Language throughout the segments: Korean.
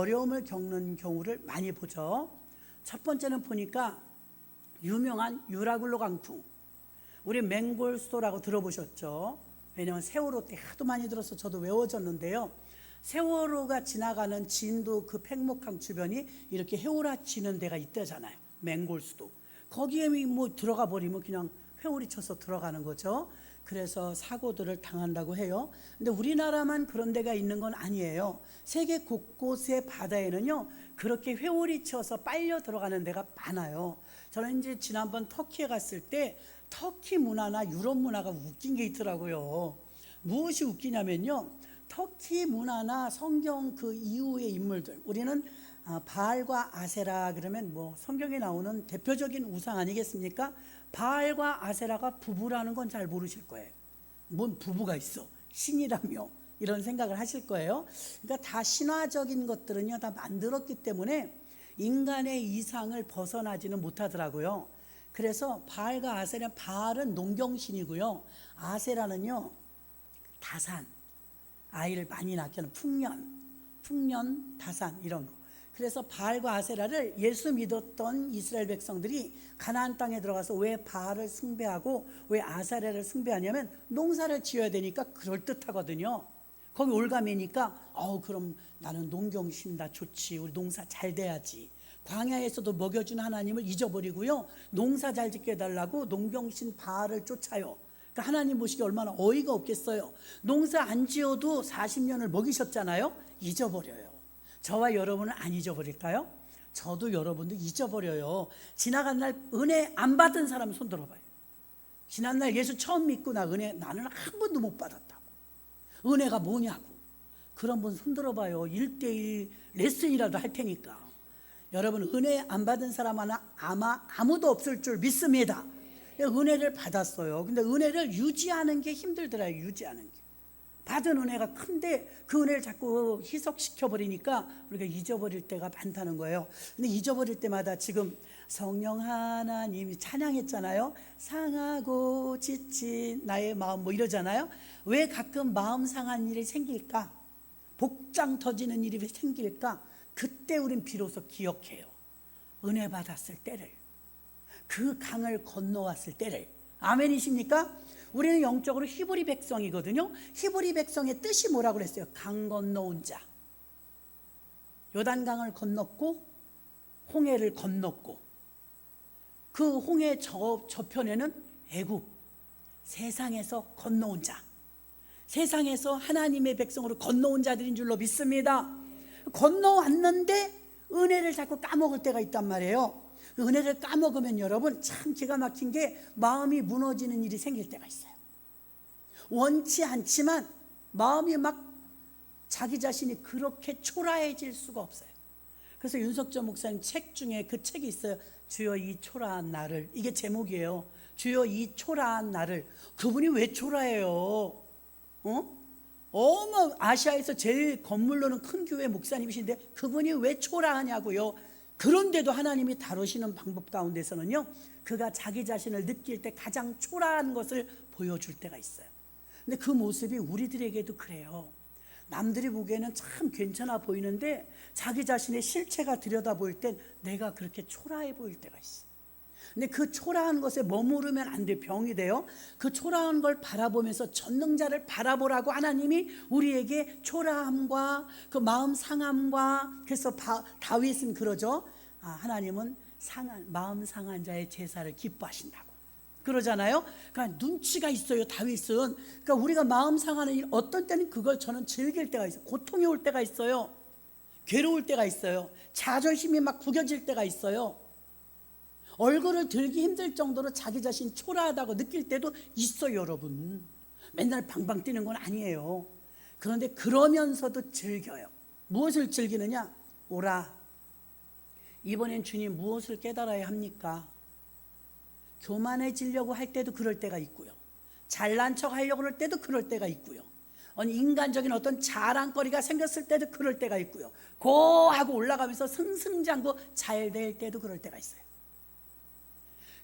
어려움을 겪는 경우를 많이 보죠. 첫 번째는 보니까 유명한 유라굴로 강풍, 우리 맹골수도라고 들어보셨죠? 왜냐하면 세월호 때 하도 많이 들어서 저도 외워졌는데요. 세월호가 지나가는 진도 그 팽목항 주변이 이렇게 회오라치는 데가 있다잖아요. 맹골수도. 거기에 뭐 들어가 버리면 그냥 회오리 쳐서 들어가는 거죠. 그래서 사고들을 당한다고 해요. 근데 우리나라만 그런 데가 있는 건 아니에요. 세계 곳곳의 바다에는요, 그렇게 회오리 쳐서 빨려 들어가는 데가 많아요. 저는 이제 지난번 터키에 갔을 때 터키 문화나 유럽 문화가 웃긴 게 있더라고요. 무엇이 웃기냐면요, 터키 문화나 성경 그 이후의 인물들, 우리는 바알과 아세라 그러면 뭐 성경에 나오는 대표적인 우상 아니겠습니까? 바알과 아세라가 부부라는 건 잘 모르실 거예요. 뭔 부부가 있어, 신이라며, 이런 생각을 하실 거예요. 그러니까 다 신화적인 것들은요 다 만들었기 때문에 인간의 이상을 벗어나지는 못하더라고요. 그래서 바알과 아세라, 바알은 농경신이고요, 아세라는요 다산, 아이를 많이 낳게 하는 풍년, 다산 이런 거. 그래서 바알과 아세라를 예수 믿었던 이스라엘 백성들이 가나안 땅에 들어가서 왜 바알을 숭배하고 왜 아세라를 숭배하냐면 농사를 지어야 되니까 그럴듯하거든요. 거기 올가매니까 그럼 나는 농경신 다 좋지, 우리 농사 잘 돼야지. 광야에서도 먹여준 하나님을 잊어버리고요, 농사 잘 짓게 해달라고 농경신 바알을 쫓아요. 그러니까 하나님 보시기 얼마나 어이가 없겠어요. 농사 안 지어도 40년을 먹이셨잖아요. 잊어버려요. 저와 여러분은 안 잊어버릴까요? 저도 여러분도 잊어버려요. 지나간 날 은혜 안 받은 사람 손 들어봐요. 지난날 예수 처음 믿고 나는 한 번도 못 받았다고, 은혜가 뭐냐고, 그런 분 손 들어봐요. 1:1 레슨이라도 할 테니까. 여러분, 은혜 안 받은 사람 아마 아무도 없을 줄 믿습니다. 은혜를 받았어요. 근데 은혜를 유지하는 게 힘들더라고요. 유지하는 게. 받은 은혜가 큰데 그 은혜를 자꾸 희석시켜버리니까 우리가 잊어버릴 때가 많다는 거예요. 근데 잊어버릴 때마다 지금 성령 하나님이 찬양했잖아요. 상하고 지친 나의 마음 뭐 이러잖아요. 왜 가끔 마음 상한 일이 생길까? 복장 터지는 일이 왜 생길까? 그때 우린 비로소 기억해요. 은혜 받았을 때를, 그 강을 건너왔을 때를. 아멘이십니까? 우리는 영적으로 히브리 백성이거든요. 히브리 백성의 뜻이 뭐라고 그랬어요? 강 건너온 자. 요단강을 건넜고 홍해를 건넜고, 그 홍해 저편에는 애굽, 세상에서 건너온 자, 세상에서 하나님의 백성으로 건너온 자들인 줄로 믿습니다. 건너왔는데 은혜를 자꾸 까먹을 때가 있단 말이에요. 은혜를 까먹으면 여러분 참 기가 막힌 게 마음이 무너지는 일이 생길 때가 있어요. 원치 않지만 마음이 막 자기 자신이 그렇게 초라해질 수가 없어요. 그래서 윤석전 목사님 책 중에 그 책이 있어요. 주여 이 초라한 나를, 이게 제목이에요. 주여 이 초라한 나를. 그분이 왜 초라해요? 아시아에서 제일 건물로는 큰 교회 목사님이신데 그분이 왜 초라하냐고요. 그런데도 하나님이 다루시는 방법 가운데서는요, 그가 자기 자신을 느낄 때 가장 초라한 것을 보여줄 때가 있어요. 근데 그 모습이 우리들에게도 그래요. 남들이 보기에는 참 괜찮아 보이는데 자기 자신의 실체가 들여다볼 땐 내가 그렇게 초라해 보일 때가 있어요. 근데 그 초라한 것에 머무르면 안 돼. 병이 돼요. 그 초라한 걸 바라보면서 전능자를 바라보라고 하나님이 우리에게 초라함과 그 마음 상함과, 그래서 다윗은 그러죠. 하나님은 마음 상한 자의 제사를 기뻐하신다고 그러잖아요. 그러니까 눈치가 있어요, 다윗은. 그러니까 우리가 마음 상하는 일, 어떤 때는 그걸 저는 즐길 때가 있어요. 고통이 올 때가 있어요. 괴로울 때가 있어요. 자존심이 막 구겨질 때가 있어요. 얼굴을 들기 힘들 정도로 자기 자신 초라하다고 느낄 때도 있어요, 여러분. 맨날 방방 뛰는 건 아니에요. 그런데 그러면서도 즐겨요. 무엇을 즐기느냐? 오라, 이번엔 주님 무엇을 깨달아야 합니까? 교만해지려고 할 때도 그럴 때가 있고요, 잘난 척 하려고 할 때도 그럴 때가 있고요, 인간적인 어떤 자랑거리가 생겼을 때도 그럴 때가 있고요, 고하고 올라가면서 승승장구 잘 될 때도 그럴 때가 있어요.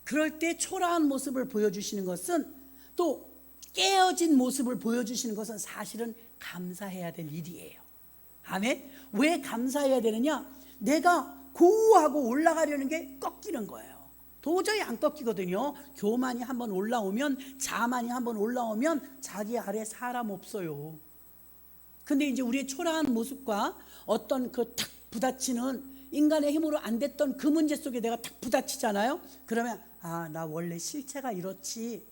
그럴 때 초라한 모습을 보여주시는 것은, 또 깨어진 모습을 보여주시는 것은 사실은 감사해야 될 일이에요. 아멘. 왜 감사해야 되느냐? 내가 고하고 올라가려는 게 꺾이는 거예요. 도저히 안 꺾이거든요. 교만이 한번 올라오면, 자만이 한번 올라오면 자기 아래 사람 없어요. 근데 이제 우리의 초라한 모습과 어떤 그 탁 부딪히는 인간의 힘으로 안 됐던 그 문제 속에 내가 탁 부딪히잖아요. 그러면 나 원래 실체가 이렇지.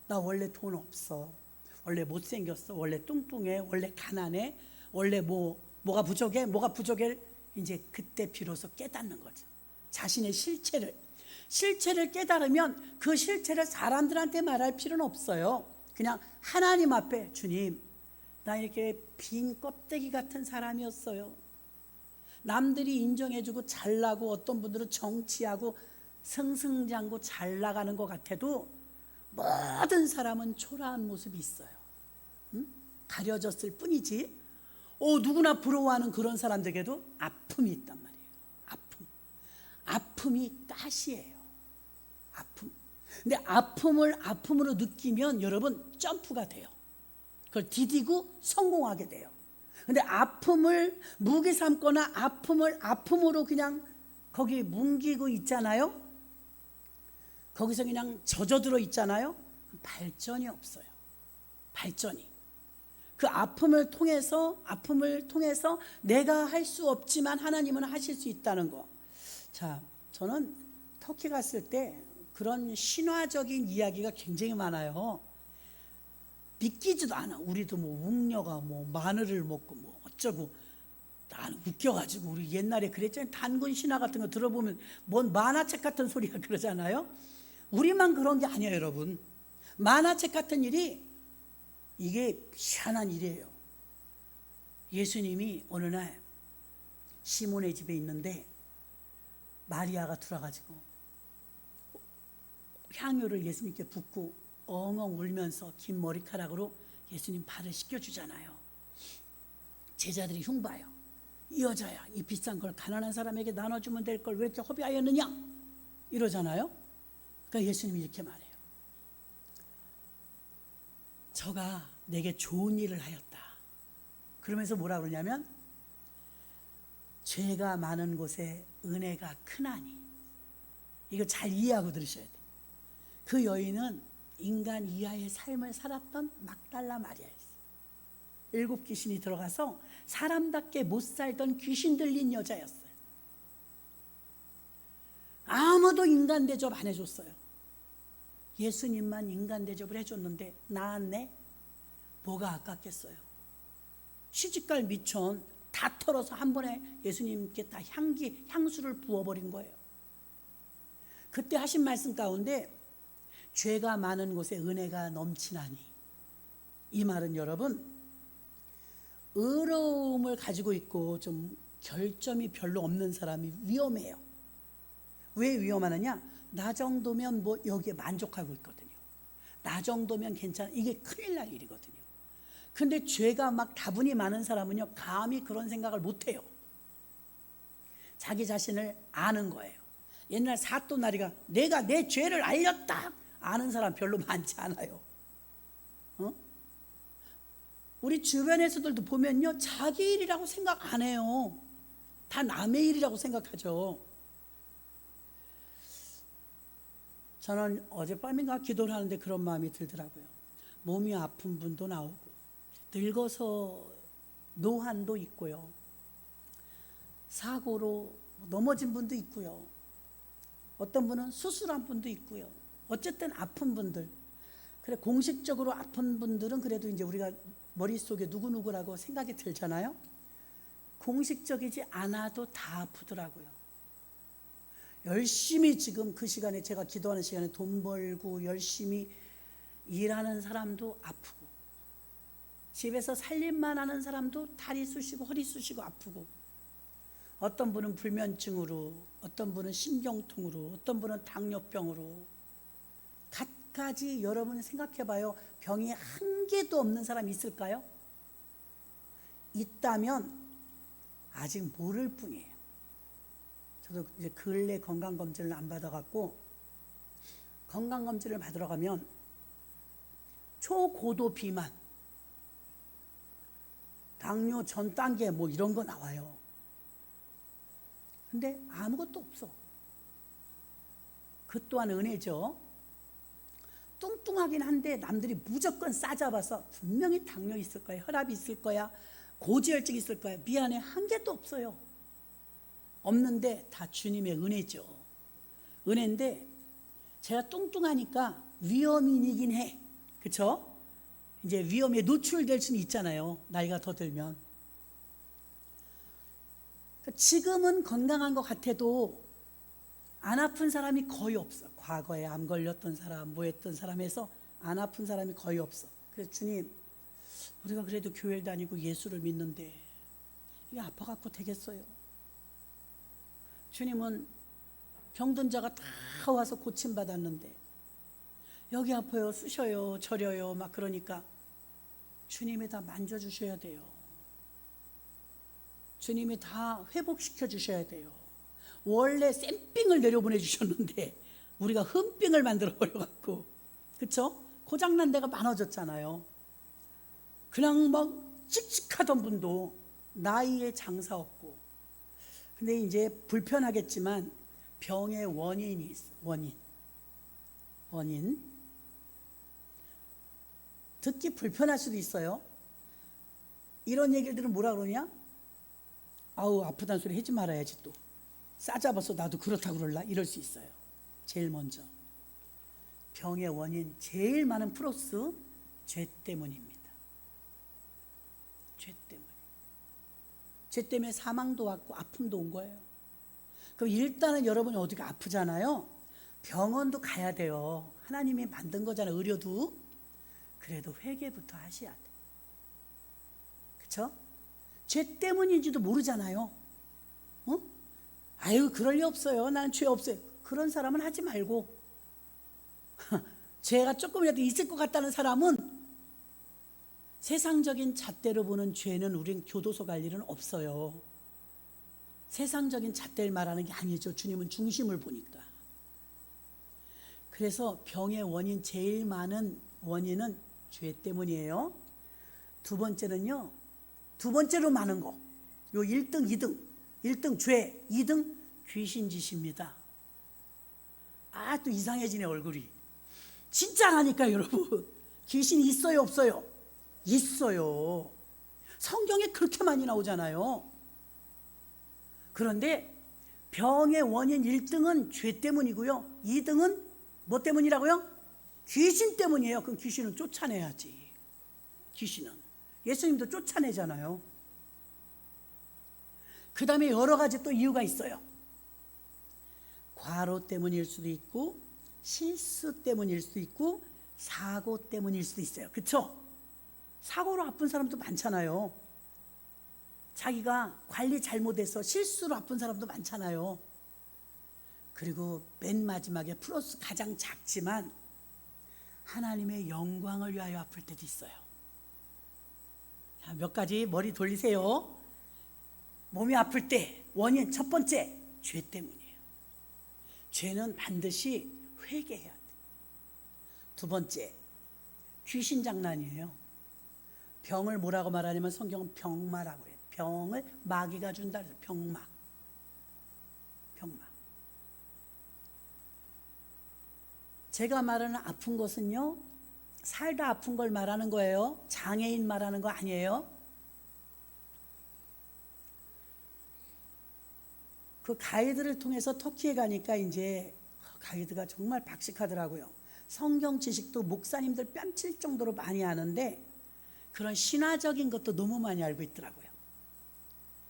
나 원래 돈 없어. 원래 못생겼어. 원래 뚱뚱해. 원래 가난해. 원래 뭐가 부족해. 뭐가 부족해. 이제 그때 비로소 깨닫는 거죠. 자신의 실체를 깨달으면 그 실체를 사람들한테 말할 필요는 없어요. 그냥 하나님 앞에, 주님, 나 이렇게 빈 껍데기 같은 사람이었어요. 남들이 인정해주고 잘나고 어떤 분들은 정치하고 승승장구 잘 나가는 것 같아도 모든 사람은 초라한 모습이 있어요. 가려졌을 뿐이지. 누구나 부러워하는 그런 사람들에게도 아픔이 있단 말이에요. 아픔이 가시예요. 아픔. 근데 아픔을 아픔으로 느끼면 여러분 점프가 돼요. 그걸 디디고 성공하게 돼요. 근데 아픔을 무기 삼거나 아픔을 아픔으로 그냥 거기 뭉기고 있잖아요. 거기서 그냥 젖어들어 있잖아요. 발전이 없어요. 발전이. 그 아픔을 통해서 내가 할 수 없지만 하나님은 하실 수 있다는 거. 자, 저는 터키 갔을 때 그런 신화적인 이야기가 굉장히 많아요. 믿기지도 않아. 우리도 웅녀가 마늘을 먹고 어쩌고. 난 웃겨가지고 우리 옛날에 그랬잖아요. 단군 신화 같은 거 들어보면 뭔 만화책 같은 소리가 그러잖아요. 우리만 그런 게 아니에요, 여러분. 만화책 같은 일이 이게 희한한 일이에요. 예수님이 어느 날 시몬의 집에 있는데 마리아가 들어가지고 향유를 예수님께 붓고 엉엉 울면서 긴 머리카락으로 예수님 발을 씻겨주잖아요. 제자들이 흉봐요. 이 여자야, 이 비싼 걸 가난한 사람에게 나눠주면 될 걸 왜 이렇게 허비하였느냐 이러잖아요. 그러니까 예수님이 이렇게 말해요. 저가 내게 좋은 일을 하였다. 그러면서 뭐라 그러냐면 죄가 많은 곳에 은혜가 크나니. 이거 잘 이해하고 들으셔야 돼요. 그 여인은 인간 이하의 삶을 살았던 막달라 마리아였어요. 7 귀신이 들어가서 사람답게 못 살던 귀신 들린 여자였어요. 아무도 인간 대접 안 해줬어요. 예수님만 인간 대접을 해줬는데 나았네? 뭐가 아깝겠어요. 시집갈 미천 다 털어서 한 번에 예수님께 다 향수를 부어버린 거예요. 그때 하신 말씀 가운데 죄가 많은 곳에 은혜가 넘치나니, 이 말은 여러분 의로움을 가지고 있고 좀 결점이 별로 없는 사람이 위험해요. 왜 위험하느냐? 나 정도면 여기에 만족하고 있거든요. 나 정도면 괜찮아. 이게 큰일 날 일이거든요. 근데 죄가 막 다분히 많은 사람은요, 감히 그런 생각을 못해요. 자기 자신을 아는 거예요. 옛날 사또나리가 내가 내 죄를 알렸다 아는 사람 별로 많지 않아요. 우리 주변에서들도 보면요, 자기 일이라고 생각 안 해요. 다 남의 일이라고 생각하죠. 저는 어젯밤인가 기도를 하는데 그런 마음이 들더라고요. 몸이 아픈 분도 나오고 늙어서 노환도 있고요, 사고로 넘어진 분도 있고요, 어떤 분은 수술한 분도 있고요. 어쨌든 아픈 분들, 그래 공식적으로 아픈 분들은 그래도 이제 우리가 머릿속에 누구누구라고 생각이 들잖아요. 공식적이지 않아도 다 아프더라고요. 열심히 지금 그 시간에, 제가 기도하는 시간에 돈 벌고 열심히 일하는 사람도 아프고, 집에서 살림만 하는 사람도 다리 쑤시고 허리 쑤시고 아프고, 어떤 분은 불면증으로, 어떤 분은 신경통으로, 어떤 분은 당뇨병으로, 갖가지. 여러분 생각해봐요. 병이 한 개도 없는 사람이 있을까요? 있다면 아직 모를 뿐이에요. 저도 이제 근래 건강검진을 안 받아갖고, 건강검진을 받으러 가면 초고도 비만, 당뇨 전 단계 뭐 이런 거 나와요. 근데 아무것도 없어. 그 또한 은혜죠. 뚱뚱하긴 한데 남들이 무조건 싸잡아서 분명히 당뇨 있을 거야, 혈압이 있을 거야, 고지혈증 있을 거야. 미안해, 한 개도 없어요. 없는데 다 주님의 은혜죠. 은혜인데 제가 뚱뚱하니까 위험이긴 해. 그렇죠? 이제 위험에 노출될 수는 있잖아요. 나이가 더 들면. 지금은 건강한 것 같아도 안 아픈 사람이 거의 없어. 과거에 암 걸렸던 사람, 뭐 했던 사람에서 안 아픈 사람이 거의 없어. 그래서 주님, 우리가 그래도 교회를 다니고 예수를 믿는데 이게 아파갖고 되겠어요? 주님은 병든 자가 다 와서 고침받았는데 여기 아파요, 쑤셔요, 저려요 막 그러니까 주님이 다 만져주셔야 돼요. 주님이 다 회복시켜 주셔야 돼요. 원래 쌤빙을 내려보내 주셨는데 우리가 흠빙을 만들어 버려갖고, 그쵸? 고장난 데가 많아졌잖아요. 그냥 막 칙칙하던 분도 나이에 장사 없고. 근데 이제 불편하겠지만 병의 원인이 있어. 원인. 듣기 불편할 수도 있어요. 이런 얘기를 들으면 뭐라 그러냐? 아우, 아프다는 소리 하지 말아야지 또. 싸잡아서 나도 그렇다고 그럴라? 이럴 수 있어요. 제일 먼저 병의 원인 제일 많은 플러스 죄 때문입니다. 죄 때문에 사망도 왔고 아픔도 온 거예요. 그럼 일단은 여러분이 어디가 아프잖아요. 병원도 가야 돼요. 하나님이 만든 거잖아요. 의료도. 그래도 회개부터 하셔야 돼. 그렇죠? 죄 때문인지도 모르잖아요. 아유, 그럴 리 없어요. 나는 죄 없어요. 그런 사람은 하지 말고 죄가 조금이라도 있을 것 같다는 사람은 세상적인 잣대로 보는 죄는 우린 교도소 갈 일은 없어요. 세상적인 잣대를 말하는 게 아니죠. 주님은 중심을 보니까. 그래서 병의 원인 제일 많은 원인은 죄 때문이에요. 두 번째는요. 두 번째로 많은 거. 요 1등, 2등. 1등 죄, 2등 귀신짓입니다. 아, 또 이상해지네 얼굴이. 진짜 하니까 여러분. 귀신이 있어요, 없어요? 있어요. 성경에 그렇게 많이 나오잖아요. 그런데 병의 원인 1등은 죄 때문이고요. 2등은 뭐 때문이라고요? 귀신 때문이에요. 그럼 귀신은 쫓아내야지. 귀신은. 예수님도 쫓아내잖아요. 그 다음에 여러 가지 또 이유가 있어요. 과로 때문일 수도 있고 실수 때문일 수도 있고 사고 때문일 수도 있어요. 그렇죠? 사고로 아픈 사람도 많잖아요. 자기가 관리 잘못해서 실수로 아픈 사람도 많잖아요. 그리고 맨 마지막에 플러스 가장 작지만 하나님의 영광을 위하여 아플 때도 있어요. 자, 몇 가지 머리 돌리세요. 몸이 아플 때 원인 첫 번째 죄 때문이에요. 죄는 반드시 회개해야 돼. 두 번째 귀신 장난이에요. 병을 뭐라고 말하냐면 성경은 병마라고 해요. 병을 마귀가 준다 그래서 병마. 제가 말하는 아픈 것은요, 살다 아픈 걸 말하는 거예요. 장애인 말하는 거 아니에요. 그 가이드를 통해서 터키에 가니까 이제 가이드가 정말 박식하더라고요. 성경 지식도 목사님들 뺨칠 정도로 많이 아는데 그런 신화적인 것도 너무 많이 알고 있더라고요.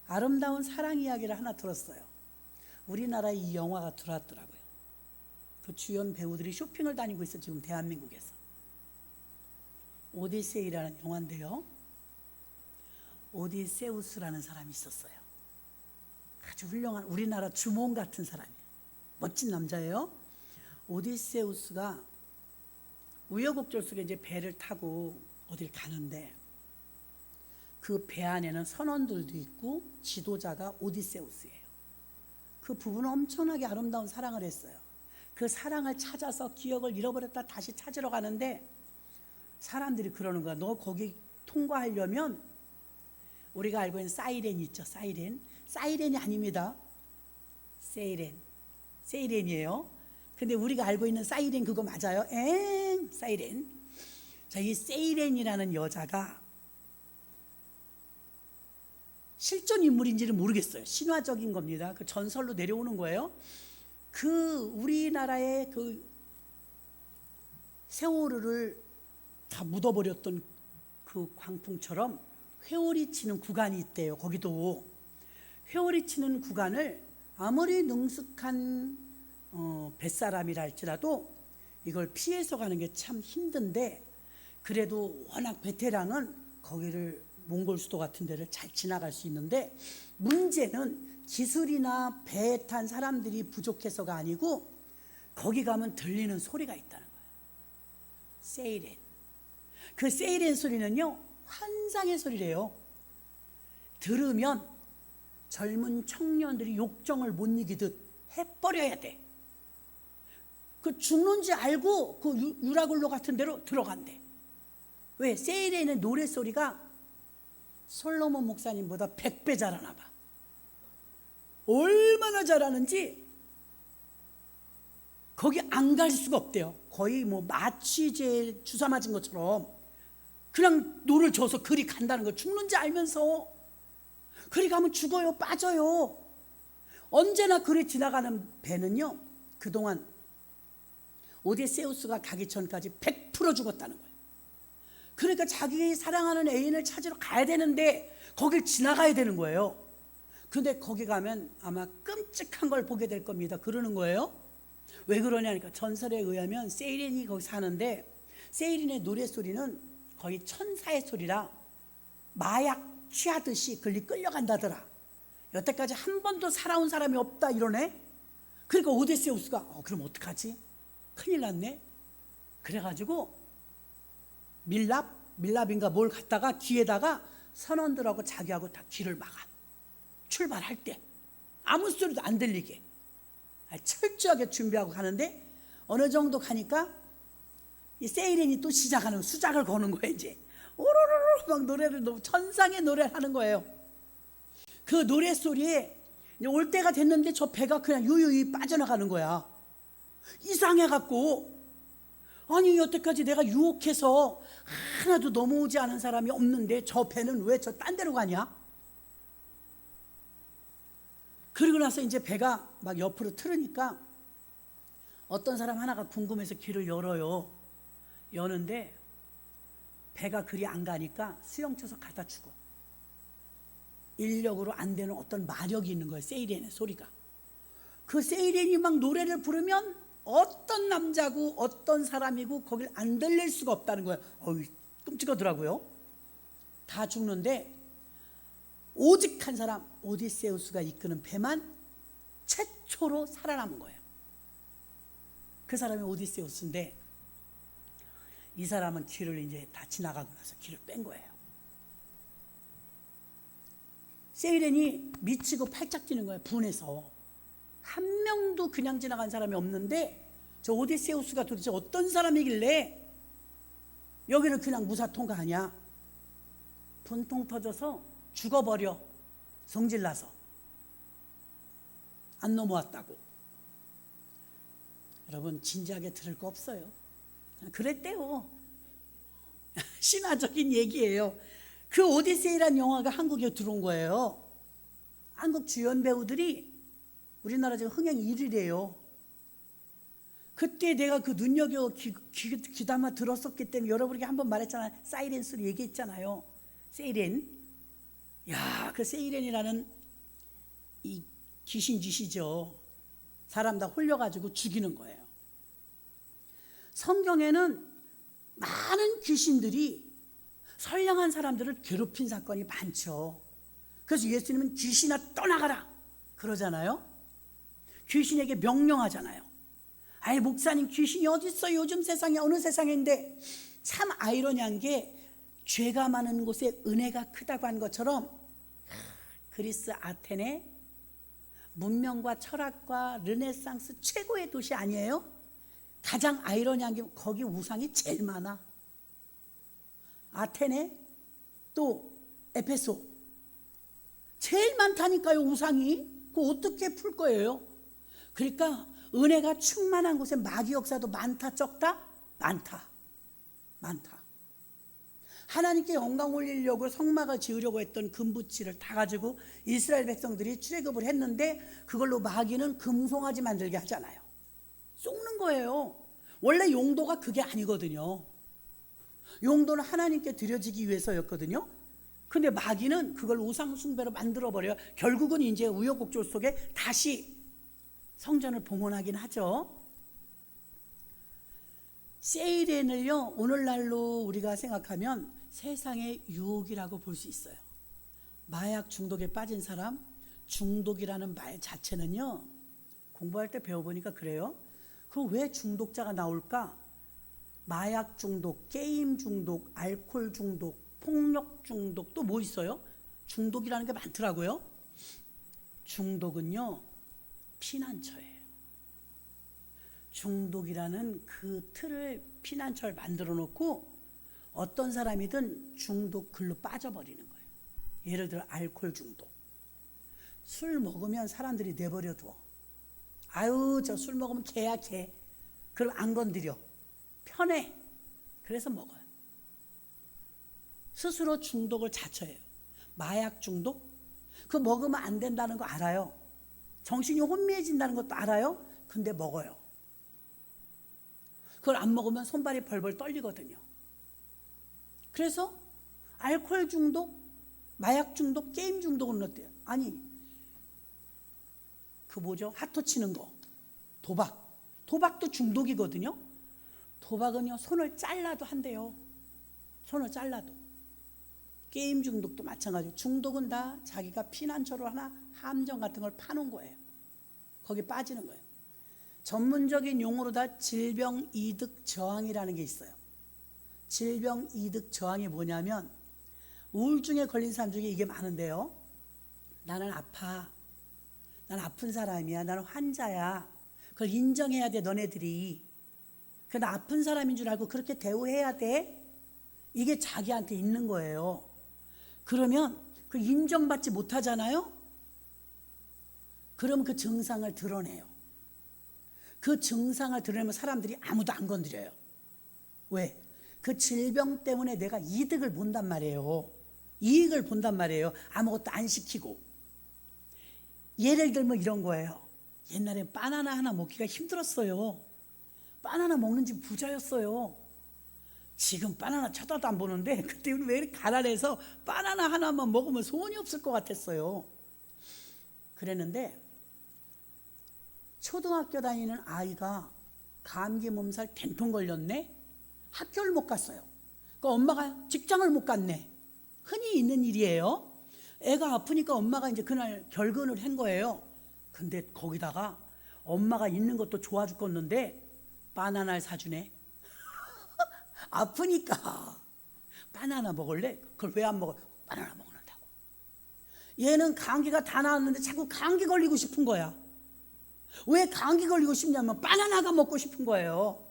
아름다운 사랑 이야기를 하나 들었어요. 우리나라에 이 영화가 들어왔더라고요. 그 주연 배우들이 쇼핑을 다니고 있어요. 지금 대한민국에서. 오디세이라는 영화인데요. 오디세우스라는 사람이 있었어요. 아주 훌륭한 우리나라 주몽 같은 사람이에요. 멋진 남자예요. 오디세우스가 우여곡절 속에 이제 배를 타고 어딜 가는데 그 배 안에는 선원들도 있고 지도자가 오디세우스예요. 그 부부는 엄청나게 아름다운 사랑을 했어요. 그 사랑을 찾아서 기억을 잃어버렸다 다시 찾으러 가는데 사람들이 그러는 거야. 너 거기 통과하려면 우리가 알고 있는 사이렌 있죠. 사이렌이 아닙니다. 세이렌이에요. 근데 우리가 알고 있는 사이렌 그거 맞아요. 사이렌. 자, 이 세이렌이라는 여자가 실존 인물인지는 모르겠어요. 신화적인 겁니다. 그 전설로 내려오는 거예요. 그 우리나라의 그 세월호를 다 묻어버렸던 그 광풍처럼 회오리 치는 구간이 있대요. 거기도 회오리 치는 구간을 아무리 능숙한 뱃사람이라 할지라도 이걸 피해서 가는 게 참 힘든데, 그래도 워낙 베테랑은 거기를 몽골 수도 같은 데를 잘 지나갈 수 있는데, 문제는 기술이나 배에 탄 사람들이 부족해서가 아니고 거기 가면 들리는 소리가 있다는 거예요. 세이렌. 그 세이렌 소리는요, 환상의 소리래요. 들으면 젊은 청년들이 욕정을 못 이기듯 해버려야 돼. 그 죽는지 알고 그 유라굴로 같은 데로 들어간대. 왜? 세이렌의 노래소리가 솔로몬 목사님보다 100배 잘하나 봐. 얼마나 잘하는지 거기 안 갈 수가 없대요. 거의 뭐 마취제 주사 맞은 것처럼 그냥 노를 줘서 그리 간다는 거. 죽는지 알면서 그리 가면 죽어요. 빠져요. 언제나 그리 지나가는 배는요, 그동안 오데세우스가 가기 전까지 100% 죽었다는 거예요. 그러니까 자기 사랑하는 애인을 찾으러 가야 되는데 거길 지나가야 되는 거예요. 근데 거기 가면 아마 끔찍한 걸 보게 될 겁니다. 그러는 거예요. 왜 그러냐니까, 전설에 의하면 세이렌이 거기 사는데 세이렌의 노래소리는 거의 천사의 소리라 마약 취하듯이 끌려간다더라. 여태까지 한 번도 살아온 사람이 없다 이러네. 그러니까 오데세우스가 그럼 어떡하지? 큰일 났네. 그래가지고 밀랍인가 뭘 갖다가 뒤에다가 선원들하고 자기하고 다 길을 막아. 출발할 때 아무 소리도 안 들리게 철저하게 준비하고 가는데, 어느 정도 가니까 이 세이렌이 또 시작하는, 수작을 거는 거예요. 이제 오로로로 막 노래를, 천상의 노래를 하는 거예요. 그 노래 소리에 올 때가 됐는데 저 배가 그냥 유유히 빠져나가는 거야. 이상해갖고, 아니 여태까지 내가 유혹해서 하나도 넘어오지 않은 사람이 없는데 저 배는 왜 저 딴 데로 가냐? 그리고 나서 이제 배가 막 옆으로 틀으니까 어떤 사람 하나가 궁금해서 길을 열어요. 여는데 배가 그리 안 가니까 수영쳐서 갖다 주고, 인력으로 안 되는 어떤 마력이 있는 거예요. 세이렌의 소리가. 그 세이렌이 막 노래를 부르면 어떤 남자고 어떤 사람이고 거길 안 들릴 수가 없다는 거예요. 끔찍하더라고요. 다 죽는데 오직 한 사람, 오디세우스가 이끄는 배만 최초로 살아남은 거예요. 그 사람이 오디세우스인데, 이 사람은 길을 이제 다 지나가고 나서 길을 뺀 거예요. 세이렌이 미치고 팔짝 뛰는 거예요. 분해서. 한 명도 그냥 지나간 사람이 없는데 저 오디세우스가 도대체 어떤 사람이길래 여기를 그냥 무사 통과하냐. 분통 터져서 죽어버려. 성질나서 안 넘어왔다고. 여러분 진지하게 들을 거 없어요. 그랬대요. 신화적인 얘기예요. 그 오디세이라는 영화가 한국에 들어온 거예요. 한국 주연 배우들이 우리나라 지금 흥행 1위래요. 그때 내가 그 눈여겨 귀담아 들었었기 때문에 여러분에게 한번 말했잖아요. 사이렌 소리 얘기했잖아요. 세이렌. 야, 그 세이렌이라는 이 귀신짓이죠. 사람 다 홀려가지고 죽이는 거예요. 성경에는 많은 귀신들이 선량한 사람들을 괴롭힌 사건이 많죠. 그래서 예수님은 귀신아 떠나가라 그러잖아요. 귀신에게 명령하잖아요. 아이 목사님 귀신이 어디 있어요? 요즘 세상에 어느 세상인데. 참 아이러니한 게 죄가 많은 곳에 은혜가 크다고 한 것처럼 그리스 아테네 문명과 철학과 르네상스 최고의 도시 아니에요? 가장 아이러니한 게 거기 우상이 제일 많아. 아테네 또 에페소 제일 많다니까요, 우상이. 그거 어떻게 풀 거예요? 그러니까 은혜가 충만한 곳에 마귀 역사도 많다, 적다? 많다. 하나님께 영광 올리려고 성막을 지으려고 했던 금붙이를 다 가지고 이스라엘 백성들이 출애굽을 했는데 그걸로 마귀는 금송아지 만들게 하잖아요. 속는 거예요. 원래 용도가 그게 아니거든요. 용도는 하나님께 드려지기 위해서였거든요. 근데 마귀는 그걸 우상 숭배로 만들어버려요. 결국은 이제 우여곡절 속에 다시 성전을 봉헌하긴 하죠. 세이렌을요, 오늘날로 우리가 생각하면 세상의 유혹이라고 볼 수 있어요. 마약 중독에 빠진 사람, 중독이라는 말 자체는요, 공부할 때 배워보니까 그래요. 그럼 왜 중독자가 나올까? 마약 중독, 게임 중독, 알코올 중독, 폭력 중독, 또 뭐 있어요? 중독이라는 게 많더라고요. 중독은요, 피난처예요. 중독이라는 그 틀을, 피난처를 만들어 놓고 어떤 사람이든 중독 글로 빠져버리는 거예요. 예를 들어 알코올 중독. 술 먹으면 사람들이 내버려 둬. 아유, 저 술 먹으면 개야, 개. 그걸 안 건드려. 편해. 그래서 먹어요. 스스로 중독을 자처해요. 마약 중독? 그거 먹으면 안 된다는 거 알아요. 정신이 혼미해진다는 것도 알아요. 근데 먹어요. 그걸 안 먹으면 손발이 벌벌 떨리거든요. 그래서 알코올 중독, 마약 중독, 게임 중독은 어때요? 아니, 그 뭐죠? 하토 치는 거, 도박. 도박도 중독이거든요. 도박은요, 손을 잘라도 한대요. 손을 잘라도. 게임 중독도 마찬가지고, 중독은 다 자기가 피난처로 하나 함정 같은 걸 파는 거예요. 거기 빠지는 거예요. 전문적인 용어로 다 질병 이득 저항이라는 게 있어요. 질병 이득 저항이 뭐냐면, 우울증에 걸린 사람 중에 이게 많은데요. 나는 아파. 난 아픈 사람이야. 나는 환자야. 그걸 인정해야 돼, 너네들이. 나 아픈 사람인 줄 알고 그렇게 대우해야 돼. 이게 자기한테 있는 거예요. 그러면 그 인정받지 못하잖아요. 그러면 그 증상을 드러내요. 그 증상을 드러내면 사람들이 아무도 안 건드려요. 왜? 그 질병 때문에 내가 이득을 본단 말이에요. 이익을 본단 말이에요. 아무것도 안 시키고. 예를 들면 이런 거예요. 옛날에 바나나 하나 먹기가 힘들었어요. 바나나 먹는 집 부자였어요. 지금 바나나 쳐다도 안 보는데 그때는 왜 이렇게 가난해서 바나나 하나만 먹으면 소원이 없을 것 같았어요. 그랬는데 초등학교 다니는 아이가 감기 몸살 된통 걸렸네. 학교를 못 갔어요. 그 엄마가 직장을 못 갔네. 흔히 있는 일이에요. 애가 아프니까 엄마가 이제 그날 결근을 한 거예요. 근데 거기다가 엄마가 있는 것도 좋아 죽겠는데 바나나를 사주네. 아프니까 바나나 먹을래? 그걸 왜 안 먹어? 바나나 먹는다고. 얘는 감기가 다 나았는데 자꾸 감기 걸리고 싶은 거야. 왜 감기 걸리고 싶냐면 바나나가 먹고 싶은 거예요.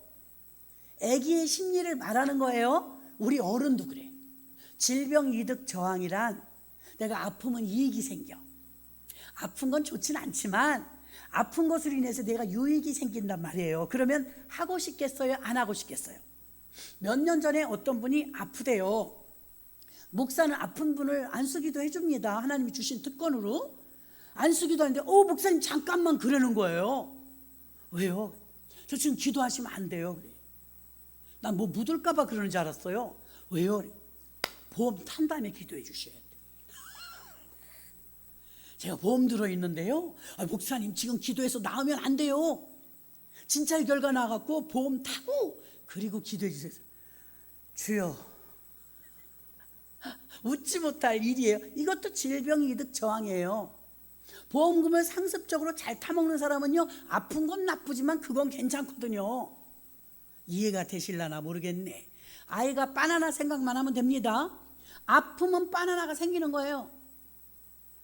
애기의 심리를 말하는 거예요. 우리 어른도 그래. 질병 이득 저항이란 내가 아프면 이익이 생겨. 아픈 건 좋진 않지만 아픈 것으로 인해서 내가 유익이 생긴단 말이에요. 그러면 하고 싶겠어요? 안 하고 싶겠어요? 몇 년 전에 어떤 분이 아프대요. 목사는 아픈 분을 안수기도 해줍니다. 하나님이 주신 특권으로 안수기도 하는데 목사님 잠깐만 그러는 거예요. 왜요? 저 지금 기도하시면 안 돼요. 그래. 난 뭐 묻을까 봐 그러는 줄 알았어요. 왜요? 보험 탄 다음에 기도해 주셔야 돼. 제가 보험 들어있는데요. 목사님 지금 기도해서 나으면 안 돼요. 진찰 결과 나갖고 보험 타고 그리고 기도해 주세요. 주여. 웃지 못할 일이에요. 이것도 질병 이득 저항이에요. 보험금을 상습적으로 잘 타먹는 사람은요, 아픈 건 나쁘지만 그건 괜찮거든요. 이해가 되실라나 모르겠네. 아이가 바나나 생각만 하면 됩니다. 아프면 바나나가 생기는 거예요.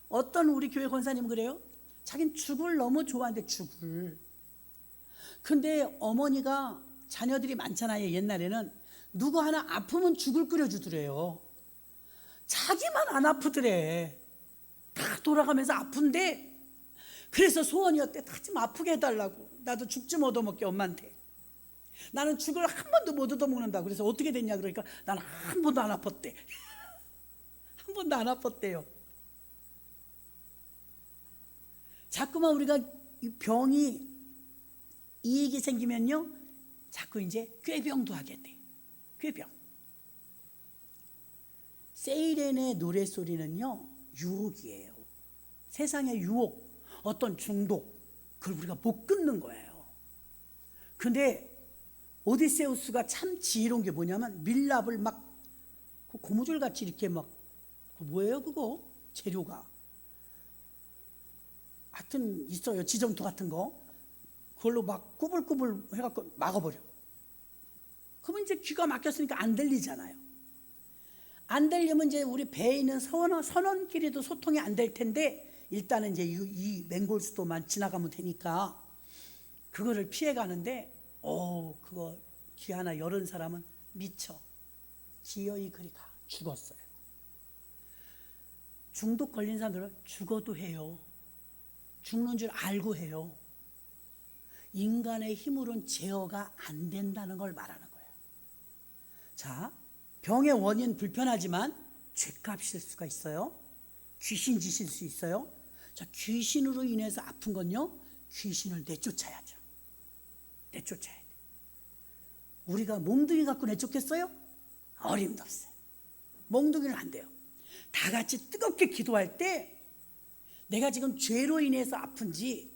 어떤 우리 교회 권사님 그래요? 자기는 죽을 너무 좋아하는데 죽을. 근데 어머니가 자녀들이 많잖아요. 옛날에는 누구 하나 아프면 죽을 끓여주더래요. 자기만 안 아프더래. 다 돌아가면서 아픈데, 그래서 소원이었대. 다 좀 아프게 해달라고. 나도 죽 좀 얻어먹게 엄마한테. 나는 죽을 한 번도 못 얻어먹는다. 그래서 어떻게 됐냐 그러니까 나는 한 번도 안 아팠대. 한 번도 안 아팠대요. 자꾸만 우리가 이 병이 이익이 생기면요, 자꾸 이제 꾀병도 하게 돼. 꾀병. 세이렌의 노래소리는요, 유혹이에요. 세상의 유혹, 어떤 중독, 그걸 우리가 못 끊는 거예요. 근데 오디세우스가 참 지혜로운 게 뭐냐면, 밀랍을 막 고무줄같이 이렇게 막, 뭐예요 그거? 재료가 하여튼 있어요. 지점토 같은 거. 그걸로 막 꾸불꾸불 해갖고 막아버려. 그러면 이제 귀가 막혔으니까 안 들리잖아요. 안 들리면 이제 우리 배에 있는 선원끼리도 소통이 안 될 텐데, 일단은 이제 이 맹골수도만 지나가면 되니까 그거를 피해가는데, 그거 귀 하나 열은 사람은 미쳐 기어이 그리 가 죽었어요. 중독 걸린 사람들은 죽어도 해요. 죽는 줄 알고 해요. 인간의 힘으로는 제어가 안 된다는 걸 말하는 거예요. 자, 병의 원인 불편하지만 죗값일 수가 있어요. 귀신 지실 수 있어요. 자, 귀신으로 인해서 아픈 건요, 귀신을 내쫓아야죠. 내쫓아야 돼. 우리가 몽둥이 갖고 내쫓겠어요? 어림도 없어요. 몽둥이는 안 돼요. 다 같이 뜨겁게 기도할 때, 내가 지금 죄로 인해서 아픈지,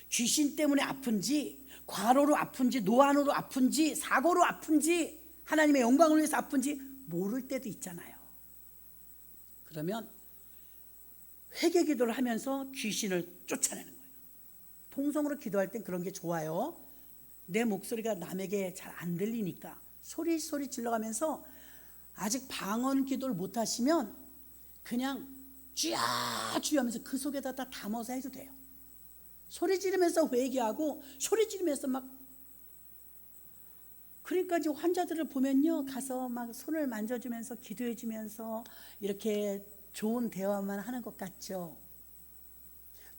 귀신 때문에 아픈지, 과로로 아픈지, 노안으로 아픈지, 사고로 아픈지, 하나님의 영광을 위해서 아픈지 모를 때도 있잖아요. 그러면 회개 기도를 하면서 귀신을 쫓아내는 거예요. 통성으로 기도할 땐 그런 게 좋아요. 내 목소리가 남에게 잘 안 들리니까 소리 질러가면서, 아직 방언 기도를 못 하시면 그냥 쥐야 하면서 그 속에다 다 담아서 해도 돼요. 소리 지르면서 회개하고 소리 지르면서 막, 그러니까 이제 환자들을 보면요, 가서 막 손을 만져주면서 기도해주면서 이렇게 좋은 대화만 하는 것 같죠.